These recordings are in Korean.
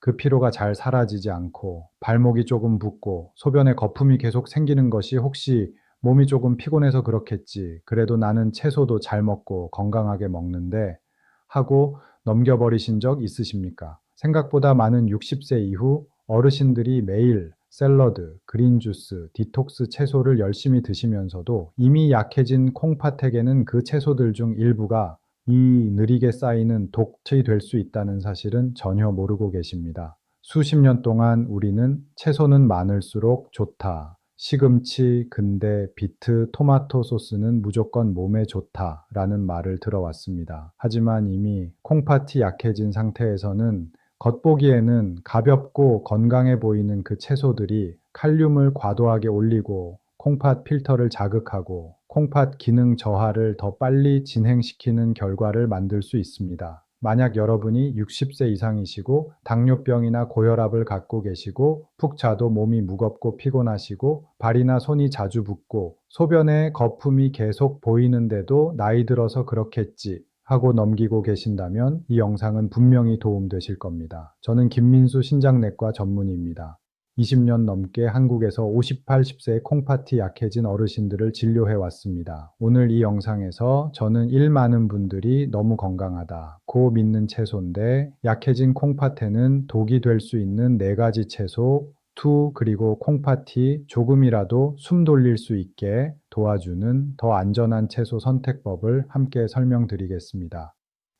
그 피로가 잘 사라지지 않고 발목이 조금 붓고 소변에 거품이 계속 생기는 것이 혹시 몸이 조금 피곤해서 그렇겠지. 그래도 나는 채소도 잘 먹고 건강하게 먹는데 하고 넘겨버리신 적 있으십니까? 생각보다 많은 60세 이후 어르신들이 매일 샐러드, 그린 주스, 디톡스 채소를 열심히 드시면서도 이미 약해진 콩팥에게는 그 채소들 중 일부가 이 느리게 쌓이는 독이 될 수 있다는 사실은 전혀 모르고 계십니다. 수십 년 동안 우리는 채소는 많을수록 좋다. 시금치, 근대, 비트, 토마토 소스는 무조건 몸에 좋다라는 말을 들어왔습니다. 하지만 이미 콩팥이 약해진 상태에서는 겉보기에는 가볍고 건강해 보이는 그 채소들이 칼륨을 과도하게 올리고 콩팥 필터를 자극하고 콩팥 기능 저하를 더 빨리 진행시키는 결과를 만들 수 있습니다. 만약 여러분이 60세 이상이시고 당뇨병이나 고혈압을 갖고 계시고 푹 자도 몸이 무겁고 피곤하시고 발이나 손이 자주 붓고 소변에 거품이 계속 보이는데도 나이 들어서 그렇겠지 하고 넘기고 계신다면 이 영상은 분명히 도움되실 겁니다. 저는 김민수 신장내과 전문의입니다. 20년 넘게 한국에서 50, 80세의 콩팥이 약해진 어르신들을 진료해 왔습니다. 오늘 이 영상에서 저는 일 많은 분들이 너무 건강하다 고 믿는 채소인데 약해진 콩팥에는 독이 될 수 있는 네 가지 채소, 투 그리고 콩팥이 조금이라도 숨 돌릴 수 있게 도와주는 더 안전한 채소 선택법을 함께 설명드리겠습니다.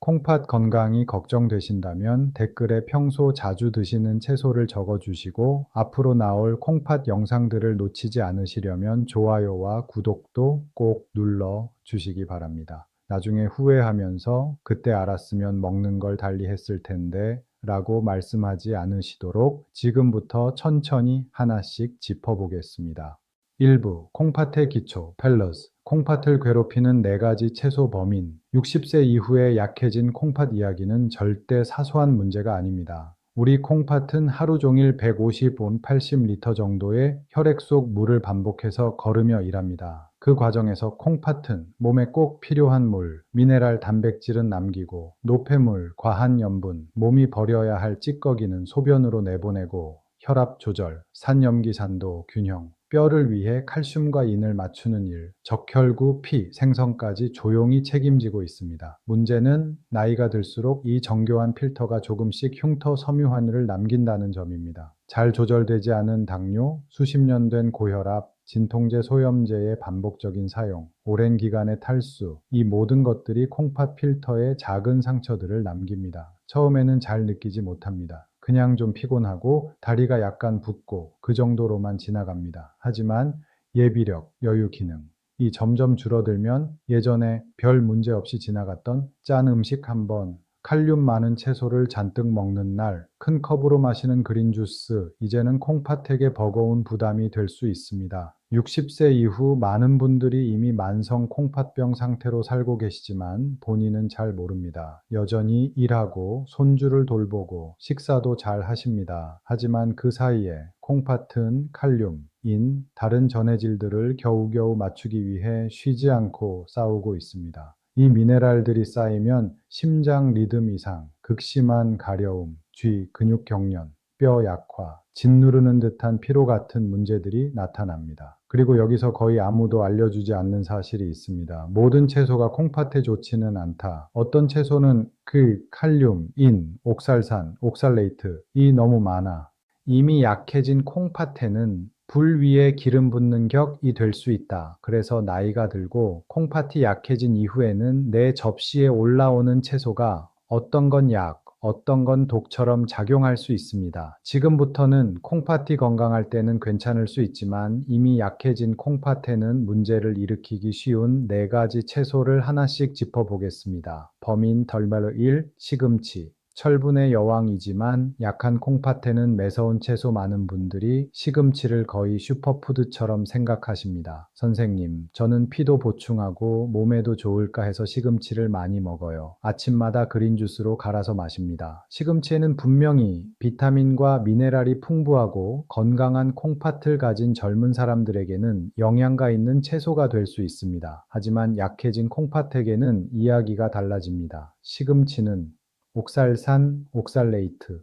콩팥 건강이 걱정되신다면 댓글에 평소 자주 드시는 채소를 적어주시고 앞으로 나올 콩팥 영상들을 놓치지 않으시려면 좋아요와 구독도 꼭 눌러 주시기 바랍니다. 나중에 후회하면서 그때 알았으면 먹는 걸 달리 했을 텐데 라고 말씀하지 않으시도록 지금부터 천천히 하나씩 짚어보겠습니다. 1부 콩팥의 기초 펠러스 콩팥을 괴롭히는 네 가지 채소 범인 60세 이후에 약해진 콩팥 이야기는 절대 사소한 문제가 아닙니다. 우리 콩팥은 하루 종일 150온 80리터 정도의 혈액 속 물을 반복해서 거르며 일합니다. 그 과정에서 콩팥은 몸에 꼭 필요한 물, 미네랄 단백질은 남기고 노폐물, 과한 염분, 몸이 버려야 할 찌꺼기는 소변으로 내보내고 혈압 조절, 산염기산도 균형, 뼈를 위해 칼슘과 인을 맞추는 일, 적혈구 피 생성까지 조용히 책임지고 있습니다. 문제는 나이가 들수록 이 정교한 필터가 조금씩 흉터 섬유환을 남긴다는 점입니다. 잘 조절되지 않은 당뇨, 수십 년 된 고혈압, 진통제 소염제의 반복적인 사용, 오랜 기간의 탈수, 이 모든 것들이 콩팥 필터에 작은 상처들을 남깁니다. 처음에는 잘 느끼지 못합니다. 그냥 좀 피곤하고 다리가 약간 붓고 그 정도로만 지나갑니다. 하지만 예비력, 여유 기능, 이 점점 줄어들면 예전에 별 문제 없이 지나갔던 짠 음식 한 번, 칼륨 많은 채소를 잔뜩 먹는 날, 큰 컵으로 마시는 그린 주스, 이제는 콩팥에게 버거운 부담이 될 수 있습니다. 60세 이후 많은 분들이 이미 만성 콩팥병 상태로 살고 계시지만 본인은 잘 모릅니다. 여전히 일하고 손주를 돌보고 식사도 잘 하십니다. 하지만 그 사이에 콩팥은 칼륨, 인, 다른 전해질들을 겨우겨우 맞추기 위해 쉬지 않고 싸우고 있습니다. 이 미네랄들이 쌓이면 심장 리듬 이상, 극심한 가려움, 쥐, 근육 경련, 뼈 약화, 짓누르는 듯한 피로 같은 문제들이 나타납니다. 그리고 여기서 거의 아무도 알려주지 않는 사실이 있습니다. 모든 채소가 콩팥에 좋지는 않다. 어떤 채소는 그 칼륨, 인, 옥살산, 옥살레이트 이 너무 많아. 이미 약해진 콩팥에는 불 위에 기름 붓는 격이 될 수 있다. 그래서 나이가 들고 콩팥이 약해진 이후에는 내 접시에 올라오는 채소가 어떤 건 약, 어떤 건 독처럼 작용할 수 있습니다. 지금부터는 콩팥이 건강할 때는 괜찮을 수 있지만 이미 약해진 콩팥에는 문제를 일으키기 쉬운 네 가지 채소를 하나씩 짚어보겠습니다. 범인 덜말로 1. 시금치 철분의 여왕이지만 약한 콩팥에는 매서운 채소 많은 분들이 시금치를 거의 슈퍼푸드처럼 생각하십니다. 선생님, 저는 피도 보충하고 몸에도 좋을까 해서 시금치를 많이 먹어요. 아침마다 그린 주스로 갈아서 마십니다. 시금치에는 분명히 비타민과 미네랄이 풍부하고 건강한 콩팥을 가진 젊은 사람들에게는 영양가 있는 채소가 될 수 있습니다. 하지만 약해진 콩팥에게는 이야기가 달라집니다. 시금치는 옥살산, 옥살레이트,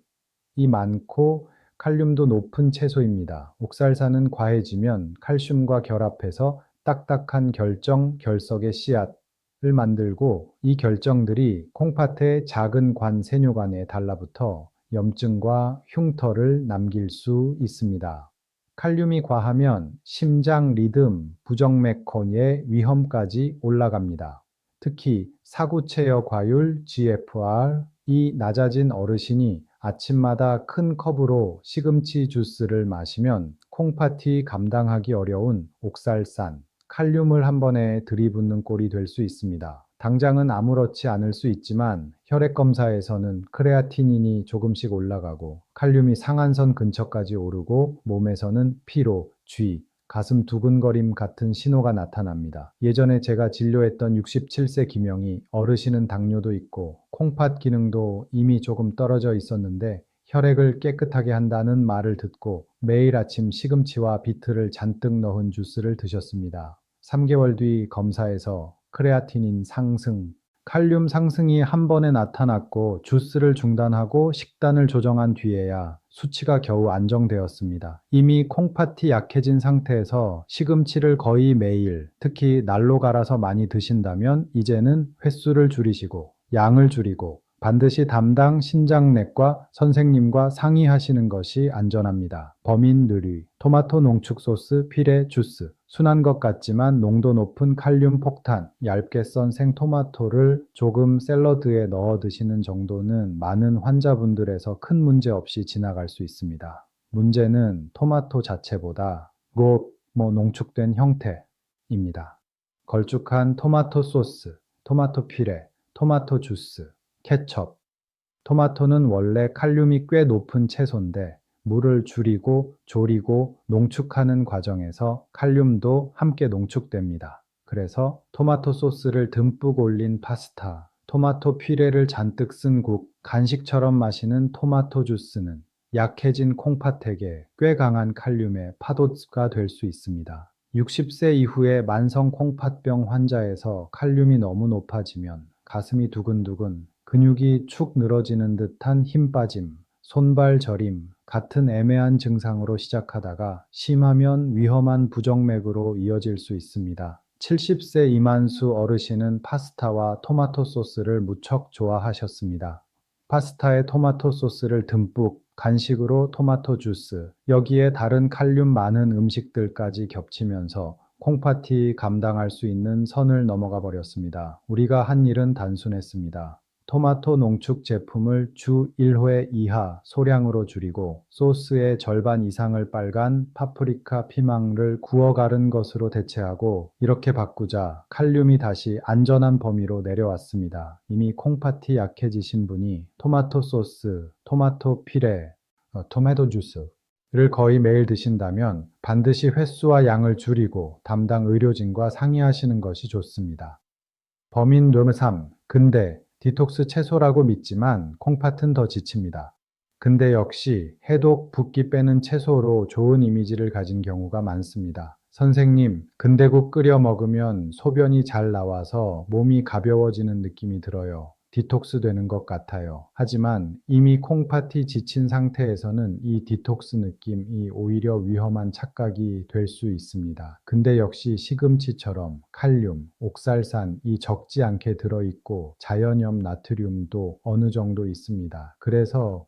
이 많고 칼륨도 높은 채소입니다. 옥살산은 과해지면 칼슘과 결합해서 딱딱한 결석의 씨앗을 만들고 이 결정들이 콩팥의 작은 관 세뇨관에 달라붙어 염증과 흉터를 남길 수 있습니다. 칼륨이 과하면 심장 리듬, 부정맥kon의 위험까지 올라갑니다. 특히 사구체여 과율 GFR이 낮아진 어르신이 아침마다 큰 컵으로 시금치 주스를 마시면 콩팥이 감당하기 어려운 옥살산, 칼륨을 한 번에 들이붓는 꼴이 될 수 있습니다. 당장은 아무렇지 않을 수 있지만 혈액 검사에서는 크레아티닌이 조금씩 올라가고 칼륨이 상한선 근처까지 오르고 몸에서는 피로, 쥐, 가슴 두근거림 같은 신호가 나타납니다. 예전에 제가 진료했던 67세 김영희, 어르신은 당뇨도 있고 콩팥 기능도 이미 조금 떨어져 있었는데 혈액을 깨끗하게 한다는 말을 듣고 매일 아침 시금치와 비트를 잔뜩 넣은 주스를 드셨습니다. 3개월 뒤 검사에서 크레아티닌 상승, 칼륨 상승이 한 번에 나타났고 주스를 중단하고 식단을 조정한 뒤에야 수치가 겨우 안정되었습니다. 이미 콩팥이 약해진 상태에서 시금치를 거의 매일, 특히 날로 갈아서 많이 드신다면 이제는 횟수를 줄이시고 양을 줄이고 반드시 담당 신장내과 선생님과 상의하시는 것이 안전합니다. 범인 느리, 토마토 농축 소스, 피레, 주스. 순한 것 같지만 농도 높은 칼륨 폭탄, 얇게 썬 생토마토를 조금 샐러드에 넣어 드시는 정도는 많은 환자분들에서 큰 문제 없이 지나갈 수 있습니다. 문제는 토마토 자체보다 농축된 형태입니다. 걸쭉한 토마토 소스, 토마토 피레, 토마토 주스, 케첩. 토마토는 원래 칼륨이 꽤 높은 채소인데 물을 줄이고 졸이고 농축하는 과정에서 칼륨도 함께 농축됩니다. 그래서 토마토 소스를 듬뿍 올린 파스타, 토마토 퓨레를 잔뜩 쓴 국, 간식처럼 마시는 토마토 주스는 약해진 콩팥에게 꽤 강한 칼륨의 파도가 될 수 있습니다. 60세 이후에 만성 콩팥병 환자에서 칼륨이 너무 높아지면 가슴이 두근두근, 근육이 축 늘어지는 듯한 힘 빠짐, 손발 저림 같은 애매한 증상으로 시작하다가 심하면 위험한 부정맥으로 이어질 수 있습니다. 70세 이만수 어르신은 파스타와 토마토 소스를 무척 좋아하셨습니다. 파스타에 토마토 소스를 듬뿍, 간식으로 토마토 주스, 여기에 다른 칼륨 많은 음식들까지 겹치면서 콩팥이 감당할 수 있는 선을 넘어가 버렸습니다. 우리가 한 일은 단순했습니다. 토마토 농축 제품을 주 1회 이하 소량으로 줄이고 소스의 절반 이상을 빨간 파프리카 피망을 구워 가른 것으로 대체하고 이렇게 바꾸자 칼륨이 다시 안전한 범위로 내려왔습니다. 이미 콩팥이 약해지신 분이 토마토 소스, 토마토 피레, 토마토 주스를 거의 매일 드신다면 반드시 횟수와 양을 줄이고 담당 의료진과 상의하시는 것이 좋습니다. 범인 노 3. 근데 디톡스 채소라고 믿지만 콩팥은 더 지칩니다. 근데 역시 해독, 붓기 빼는 채소로 좋은 이미지를 가진 경우가 많습니다. 선생님, 근대국 끓여 먹으면 소변이 잘 나와서 몸이 가벼워지는 느낌이 들어요. 디톡스 되는 것 같아요. 하지만 이미 콩팥이 지친 상태에서는 이 디톡스 느낌이 오히려 위험한 착각이 될 수 있습니다. 근데 역시 시금치처럼 칼륨, 옥살산이 적지 않게 들어있고 자연염 나트륨도 어느 정도 있습니다. 그래서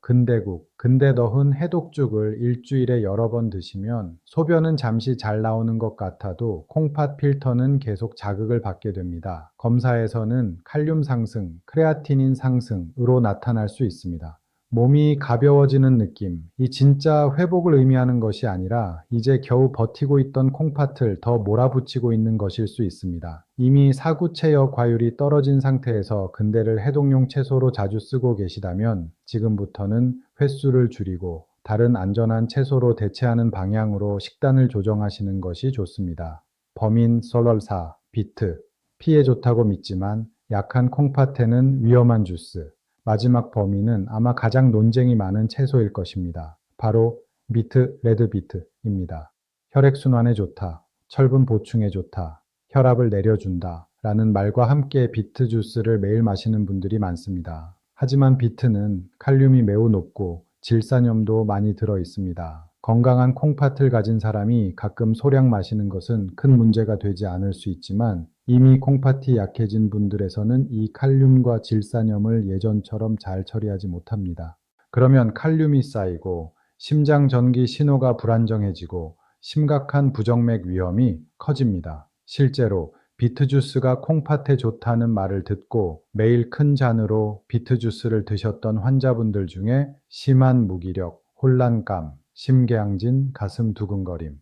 근데 넣은 해독죽을 일주일에 여러 번 드시면 소변은 잠시 잘 나오는 것 같아도 콩팥 필터는 계속 자극을 받게 됩니다. 검사에서는 칼륨 상승, 크레아티닌 상승으로 나타날 수 있습니다. 몸이 가벼워지는 느낌, 이 진짜 회복을 의미하는 것이 아니라 이제 겨우 버티고 있던 콩팥을 더 몰아붙이고 있는 것일 수 있습니다. 이미 사구체여 과율이 떨어진 상태에서 근대를 해독용 채소로 자주 쓰고 계시다면 지금부터는 횟수를 줄이고 다른 안전한 채소로 대체하는 방향으로 식단을 조정하시는 것이 좋습니다. 범인 솔럴사, 비트, 피에 좋다고 믿지만 약한 콩팥에는 위험한 주스. 마지막 범인은 아마 가장 논쟁이 많은 채소일 것입니다. 바로 레드비트입니다. 혈액순환에 좋다, 철분 보충에 좋다, 혈압을 내려준다 라는 말과 함께 비트 주스를 매일 마시는 분들이 많습니다. 하지만 비트는 칼륨이 매우 높고 질산염도 많이 들어 있습니다. 건강한 콩팥을 가진 사람이 가끔 소량 마시는 것은 큰 문제가 되지 않을 수 있지만 이미 콩팥이 약해진 분들에서는 이 칼륨과 질산염을 예전처럼 잘 처리하지 못합니다. 그러면 칼륨이 쌓이고 심장 전기 신호가 불안정해지고 심각한 부정맥 위험이 커집니다. 실제로 비트 주스가 콩팥에 좋다는 말을 듣고 매일 큰 잔으로 비트 주스를 드셨던 환자분들 중에 심한 무기력, 혼란감, 심계항진, 가슴 두근거림,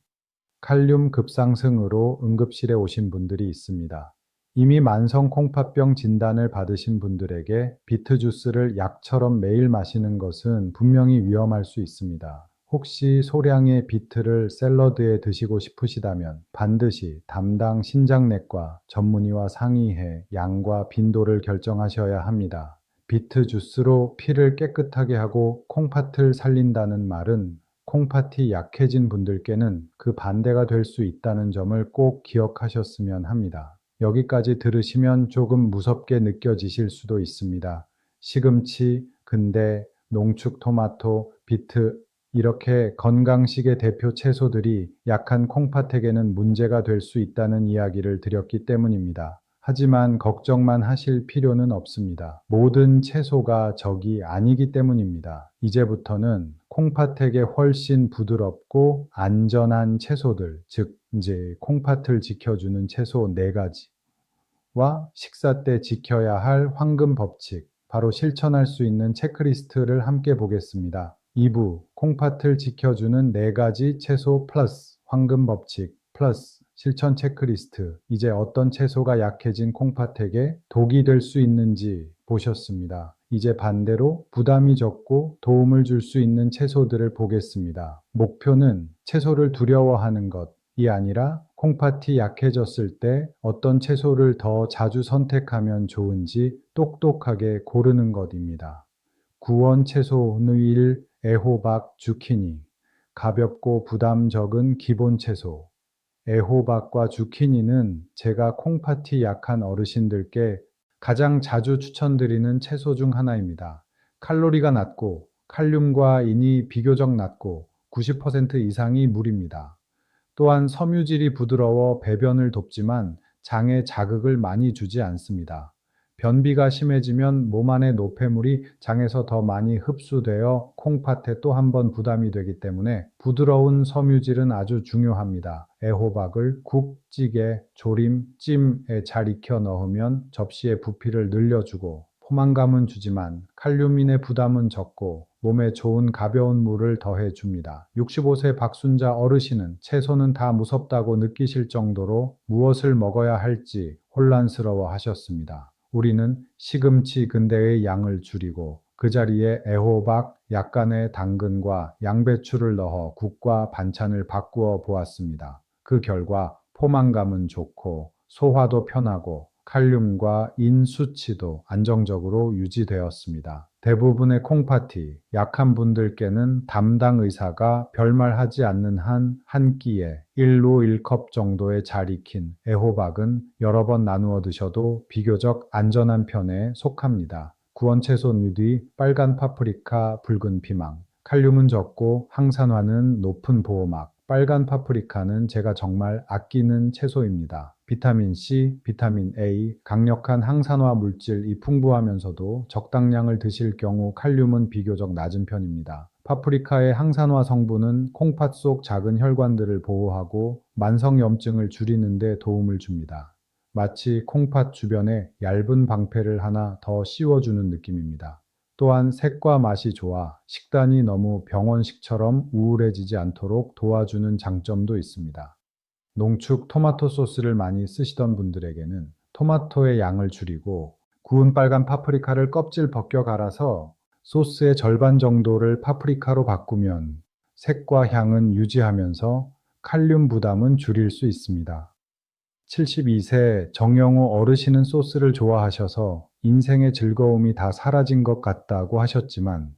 칼륨 급상승으로 응급실에 오신 분들이 있습니다. 이미 만성 콩팥병 진단을 받으신 분들에게 비트 주스를 약처럼 매일 마시는 것은 분명히 위험할 수 있습니다. 혹시 소량의 비트를 샐러드에 드시고 싶으시다면 반드시 담당 신장내과 전문의와 상의해 양과 빈도를 결정하셔야 합니다. 비트 주스로 피를 깨끗하게 하고 콩팥을 살린다는 말은 콩팥이 약해진 분들께는 그 반대가 될 수 있다는 점을 꼭 기억하셨으면 합니다. 여기까지 들으시면 조금 무섭게 느껴지실 수도 있습니다. 시금치, 근대, 농축 토마토, 비트, 이렇게 건강식의 대표 채소들이 약한 콩팥에게는 문제가 될 수 있다는 이야기를 드렸기 때문입니다. 하지만 걱정만 하실 필요는 없습니다. 모든 채소가 적이 아니기 때문입니다. 이제부터는 콩팥에게 훨씬 부드럽고 안전한 채소들, 즉 이제 콩팥을 지켜주는 채소 4가지와 식사 때 지켜야 할 황금 법칙, 바로 실천할 수 있는 체크리스트를 함께 보겠습니다. 2부, 콩팥을 지켜주는 4가지 채소 플러스 황금 법칙 플러스 실천 체크리스트. 이제 어떤 채소가 약해진 콩팥에게 독이 될 수 있는지 보셨습니다. 이제 반대로 부담이 적고 도움을 줄 수 있는 채소들을 보겠습니다. 목표는 채소를 두려워하는 것이 아니라 콩팥이 약해졌을 때 어떤 채소를 더 자주 선택하면 좋은지 똑똑하게 고르는 것입니다. 구원 채소의 1, 애호박, 주키니. 가볍고 부담 적은 기본 채소. 애호박과 주키니는 제가 콩팥이 약한 어르신들께 가장 자주 추천드리는 채소 중 하나입니다. 칼로리가 낮고 칼륨과 인이 비교적 낮고 90% 이상이 물입니다. 또한 섬유질이 부드러워 배변을 돕지만 장에 자극을 많이 주지 않습니다. 변비가 심해지면 몸 안의 노폐물이 장에서 더 많이 흡수되어 콩팥에 또 한 번 부담이 되기 때문에 부드러운 섬유질은 아주 중요합니다. 애호박을 국, 찌개, 조림, 찜에 잘 익혀 넣으면 접시의 부피를 늘려주고 포만감은 주지만 칼륨인의 부담은 적고 몸에 좋은 가벼운 물을 더해 줍니다. 65세 박순자 어르신은 채소는 다 무섭다고 느끼실 정도로 무엇을 먹어야 할지 혼란스러워 하셨습니다. 우리는 시금치 근대의 양을 줄이고 그 자리에 애호박, 약간의 당근과 양배추를 넣어 국과 반찬을 바꾸어 보았습니다. 그 결과 포만감은 좋고 소화도 편하고 칼륨과 인 수치도 안정적으로 유지되었습니다. 대부분의 콩팥이 약한 분들께는 담당 의사가 별말하지 않는 한 한 끼에 1로 1컵 정도의 잘 익힌 애호박은 여러 번 나누어 드셔도 비교적 안전한 편에 속합니다. 구원채소 누디, 빨간 파프리카, 붉은 피망. 칼륨은 적고 항산화는 높은 보호막. 빨간 파프리카는 제가 정말 아끼는 채소입니다. 비타민 C, 비타민 A, 강력한 항산화 물질이 풍부하면서도 적당량을 드실 경우 칼륨은 비교적 낮은 편입니다. 파프리카의 항산화 성분은 콩팥 속 작은 혈관들을 보호하고 만성염증을 줄이는 데 도움을 줍니다. 마치 콩팥 주변에 얇은 방패를 하나 더 씌워주는 느낌입니다. 또한 색과 맛이 좋아 식단이 너무 병원식처럼 우울해지지 않도록 도와주는 장점도 있습니다. 농축 토마토 소스를 많이 쓰시던 분들에게는 토마토의 양을 줄이고 구운 빨간 파프리카를 껍질 벗겨 갈아서 소스의 절반 정도를 파프리카로 바꾸면 색과 향은 유지하면서 칼륨 부담은 줄일 수 있습니다. 72세 정영호 어르신은 소스를 좋아하셔서 인생의 즐거움이 다 사라진 것 같다고 하셨지만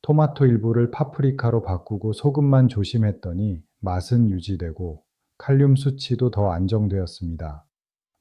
토마토 일부를 파프리카로 바꾸고 소금만 조심했더니 맛은 유지되고 칼륨 수치도 더 안정되었습니다.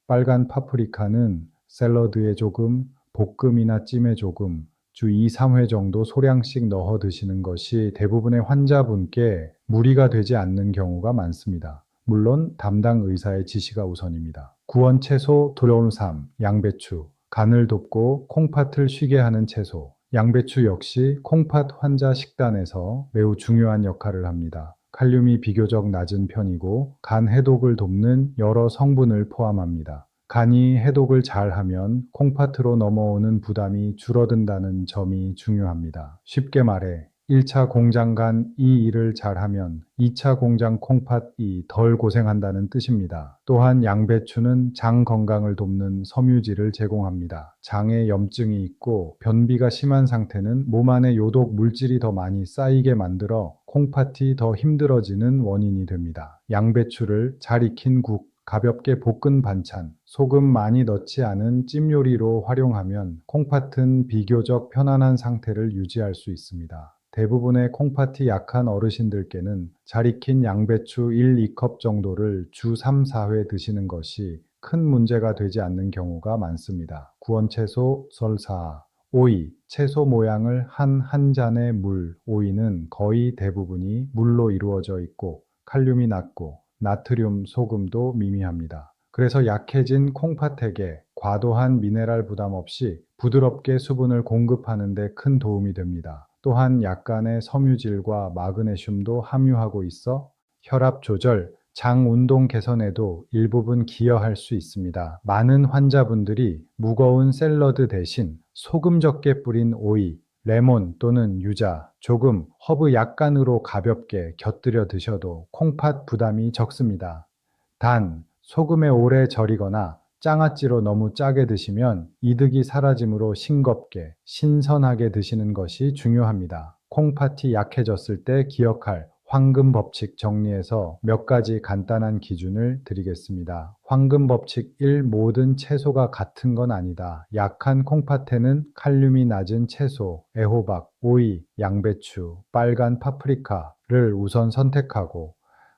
빨간 파프리카는 샐러드에 조금, 볶음이나 찜에 조금, 주 2, 3회 정도 소량씩 넣어 드시는 것이 대부분의 환자분께 무리가 되지 않는 경우가 많습니다. 물론 담당 의사의 지시가 우선입니다. 구원 채소 드론삼, 양배추, 간을 돕고 콩팥을 쉬게 하는 채소. 양배추 역시 콩팥 환자 식단에서 매우 중요한 역할을 합니다. 칼륨이 비교적 낮은 편이고 간 해독을 돕는 여러 성분을 포함합니다. 간이 해독을 잘하면 콩팥으로 넘어오는 부담이 줄어든다는 점이 중요합니다. 쉽게 말해 1차 공장간 이 일을 잘하면 2차 공장 콩팥이 덜 고생한다는 뜻입니다. 또한 양배추는 장 건강을 돕는 섬유질을 제공합니다. 장에 염증이 있고 변비가 심한 상태는 몸 안에 요독 물질이 더 많이 쌓이게 만들어 콩팥이 더 힘들어지는 원인이 됩니다. 양배추를 잘 익힌 국, 가볍게 볶은 반찬, 소금 많이 넣지 않은 찜 요리로 활용하면 콩팥은 비교적 편안한 상태를 유지할 수 있습니다. 대부분의 콩팥이 약한 어르신들께는 잘 익힌 양배추 1, 2컵 정도를 주 3, 4회 드시는 것이 큰 문제가 되지 않는 경우가 많습니다. 구원채소 설사, 오이, 채소 모양을 한 잔의 물, 오이는 거의 대부분이 물로 이루어져 있고 칼륨이 낮고 나트륨, 소금도 미미합니다. 그래서 약해진 콩팥에게 과도한 미네랄 부담 없이 부드럽게 수분을 공급하는 데 큰 도움이 됩니다. 또한 약간의 섬유질과 마그네슘도 함유하고 있어 혈압 조절, 장 운동 개선에도 일부분 기여할 수 있습니다. 많은 환자분들이 무거운 샐러드 대신 소금 적게 뿌린 오이, 레몬 또는 유자, 조금 허브 약간으로 가볍게 곁들여 드셔도 콩팥 부담이 적습니다. 단, 소금에 오래 절이거나 장아찌로 너무 짜게 드시면 이득이 사라지므로 싱겁게, 신선하게 드시는 것이 중요합니다. 콩팥이 약해졌을 때 기억할 황금 법칙 정리해서 몇 가지 간단한 기준을 드리겠습니다. 황금 법칙 1. 모든 채소가 같은 건 아니다. 약한 콩팥에는 칼륨이 낮은 채소, 애호박, 오이, 양배추, 빨간 파프리카를 우선 선택하고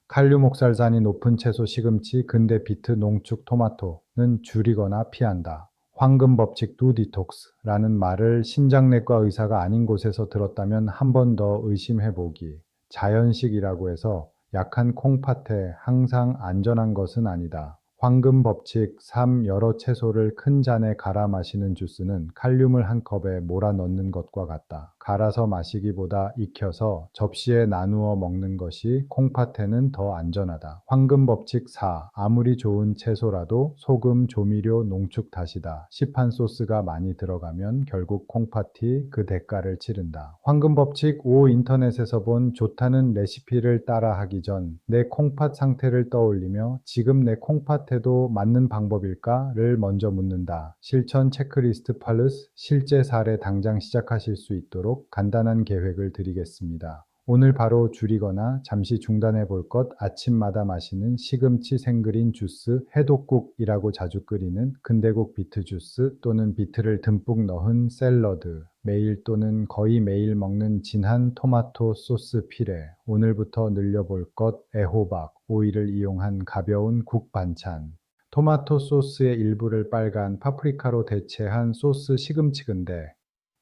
칼륨 옥살산이 높은 채소 시금치, 근대 비트, 농축 토마토는 줄이거나 피한다. 황금 법칙 두 디톡스라는 말을 신장내과 의사가 아닌 곳에서 들었다면 한 번 더 의심해 보기. 자연식이라고 해서 약한 콩팥에 항상 안전한 것은 아니다. 황금 법칙 3. 여러 채소를 큰 잔에 갈아 마시는 주스는 칼륨을 한 컵에 몰아 넣는 것과 같다. 갈아서 마시기보다 익혀서 접시에 나누어 먹는 것이 콩팥에는 더 안전하다. 황금 법칙 4. 아무리 좋은 채소라도 소금, 조미료, 농축 다시다. 시판 소스가 많이 들어가면 결국 콩팥이 그 대가를 치른다. 황금 법칙 5. 인터넷에서 본 좋다는 레시피를 따라하기 전 내 콩팥 상태를 떠올리며 지금 내 콩팥에도 맞는 방법일까를 먼저 묻는다. 실천 체크리스트 플러스 실제 사례 당장 시작하실 수 있도록 간단한 계획을 드리겠습니다. 오늘 바로 줄이거나 잠시 중단해 볼 것, 아침마다 마시는 시금치 생그린 주스, 해독국이라고 자주 끓이는 근대국 비트 주스 또는 비트를 듬뿍 넣은 샐러드, 매일 또는 거의 매일 먹는 진한 토마토 소스 피레, 오늘부터 늘려볼 것, 애호박, 오이를 이용한 가벼운 국 반찬, 토마토 소스의 일부를 빨간 파프리카로 대체한 소스 시금치근데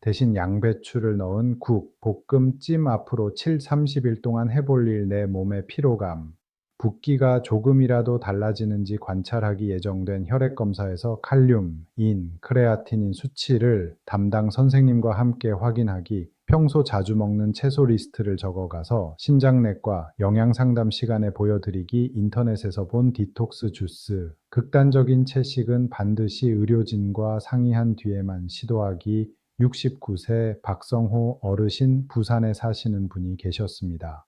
대신 양배추를 넣은 국, 볶음, 찜 앞으로 7, 30일 동안 해볼 일 내 몸의 피로감, 붓기가 조금이라도 달라지는지 관찰하기 예정된 혈액검사에서 칼륨, 인, 크레아티닌 수치를 담당 선생님과 함께 확인하기, 평소 자주 먹는 채소 리스트를 적어가서 신장내과 영양상담 시간에 보여드리기, 인터넷에서 본 디톡스 주스, 극단적인 채식은 반드시 의료진과 상의한 뒤에만 시도하기, 69세 박성호 어르신 부산에 사시는 분이 계셨습니다.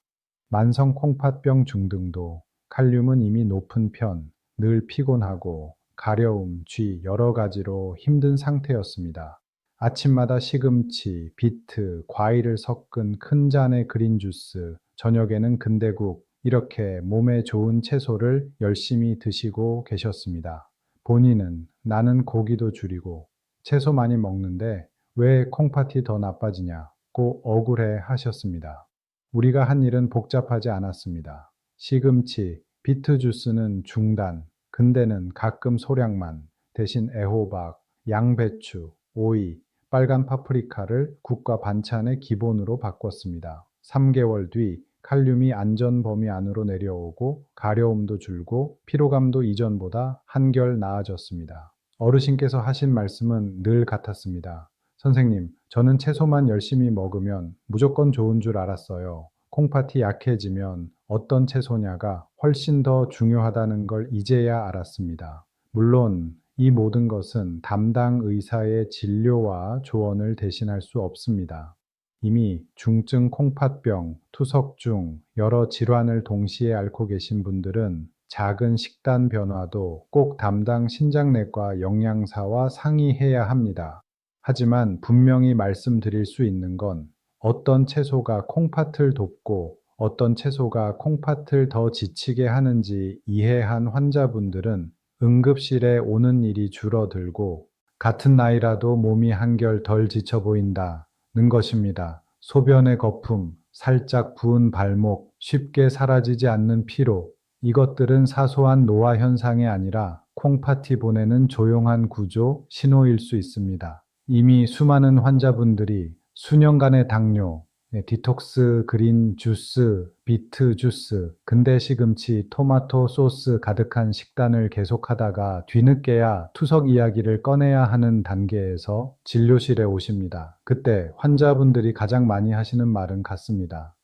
만성 콩팥병 중등도, 칼륨은 이미 높은 편, 늘 피곤하고 가려움, 쥐 여러 가지로 힘든 상태였습니다. 아침마다 시금치, 비트, 과일을 섞은 큰 잔의 그린 주스, 저녁에는 근대국, 이렇게 몸에 좋은 채소를 열심히 드시고 계셨습니다. 본인은 나는 고기도 줄이고 채소 많이 먹는데 왜 콩팥이 더 나빠지냐고 억울해 하셨습니다. 우리가 한 일은 복잡하지 않았습니다. 시금치, 비트 주스는 중단, 근대는 가끔 소량만, 대신 애호박, 양배추, 오이, 빨간 파프리카를 국과 반찬의 기본으로 바꿨습니다. 3개월 뒤 칼륨이 안전 범위 안으로 내려오고 가려움도 줄고 피로감도 이전보다 한결 나아졌습니다. 어르신께서 하신 말씀은 늘 같았습니다. 선생님, 저는 채소만 열심히 먹으면 무조건 좋은 줄 알았어요. 콩팥이 약해지면 어떤 채소냐가 훨씬 더 중요하다는 걸 이제야 알았습니다. 물론 이 모든 것은 담당 의사의 진료와 조언을 대신할 수 없습니다. 이미 중증 콩팥병, 투석중, 여러 질환을 동시에 앓고 계신 분들은 작은 식단 변화도 꼭 담당 신장내과 영양사와 상의해야 합니다. 하지만 분명히 말씀드릴 수 있는 건 어떤 채소가 콩팥을 돕고 어떤 채소가 콩팥을 더 지치게 하는지 이해한 환자분들은 응급실에 오는 일이 줄어들고 같은 나이라도 몸이 한결 덜 지쳐 보인다는 것입니다. 소변의 거품, 살짝 부은 발목, 쉽게 사라지지 않는 피로, 이것들은 사소한 노화 현상이 아니라 콩팥이 보내는 조용한 구조, 신호일 수 있습니다. 이미 수많은 환자분들이 수년간의 당뇨, 디톡스 그린 주스, 비트 주스, 근대 시금치, 토마토 소스 가득한 식단을 계속하다가 뒤늦게야 투석 이야기를 꺼내야 하는 단계에서 진료실에 오십니다. 그때 환자분들이 가장 많이 하시는 말은 같습니다.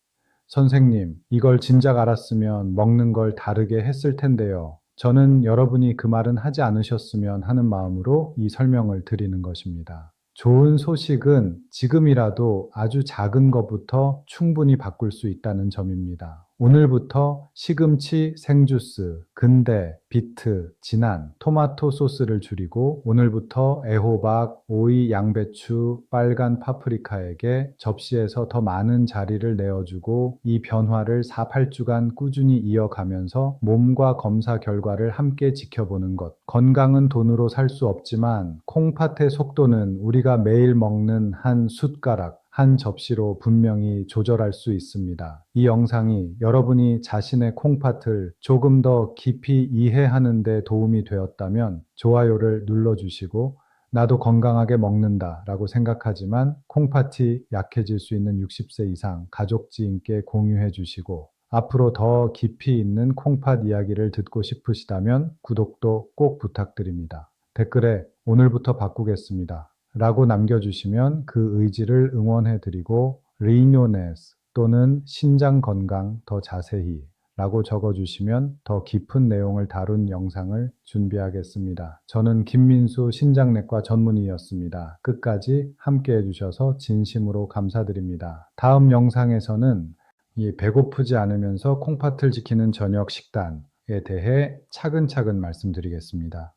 선생님, 이걸 진작 알았으면 먹는 걸 다르게 했을 텐데요. 저는 여러분이 그 말은 하지 않으셨으면 하는 마음으로 이 설명을 드리는 것입니다. 좋은 소식은 지금이라도 아주 작은 것부터 충분히 바꿀 수 있다는 점입니다. 오늘부터 시금치, 생주스, 근대, 비트, 진한, 토마토 소스를 줄이고 오늘부터 애호박, 오이, 양배추, 빨간 파프리카에게 접시에서 더 많은 자리를 내어주고 이 변화를 4, 8주간 꾸준히 이어가면서 몸과 검사 결과를 함께 지켜보는 것. 건강은 돈으로 살 수 없지만 콩팥의 속도는 우리가 매일 먹는 한 숟가락, 한 접시로 분명히 조절할 수 있습니다. 이 영상이 여러분이 자신의 콩팥을 조금 더 깊이 이해하는 데 도움이 되었다면 좋아요를 눌러주시고 나도 건강하게 먹는다 라고 생각하지만 콩팥이 약해질 수 있는 60세 이상 가족 지인께 공유해 주시고 앞으로 더 깊이 있는 콩팥 이야기를 듣고 싶으시다면 구독도 꼭 부탁드립니다. 댓글에 오늘부터 바꾸겠습니다 라고 남겨주시면 그 의지를 응원해드리고 리노네스 또는 신장 건강 더 자세히 라고 적어주시면 더 깊은 내용을 다룬 영상을 준비하겠습니다. 저는 김민수 신장내과 전문의였습니다. 끝까지 함께 해주셔서 진심으로 감사드립니다. 다음 영상에서는 이 배고프지 않으면서 콩팥을 지키는 저녁 식단에 대해 차근차근 말씀드리겠습니다.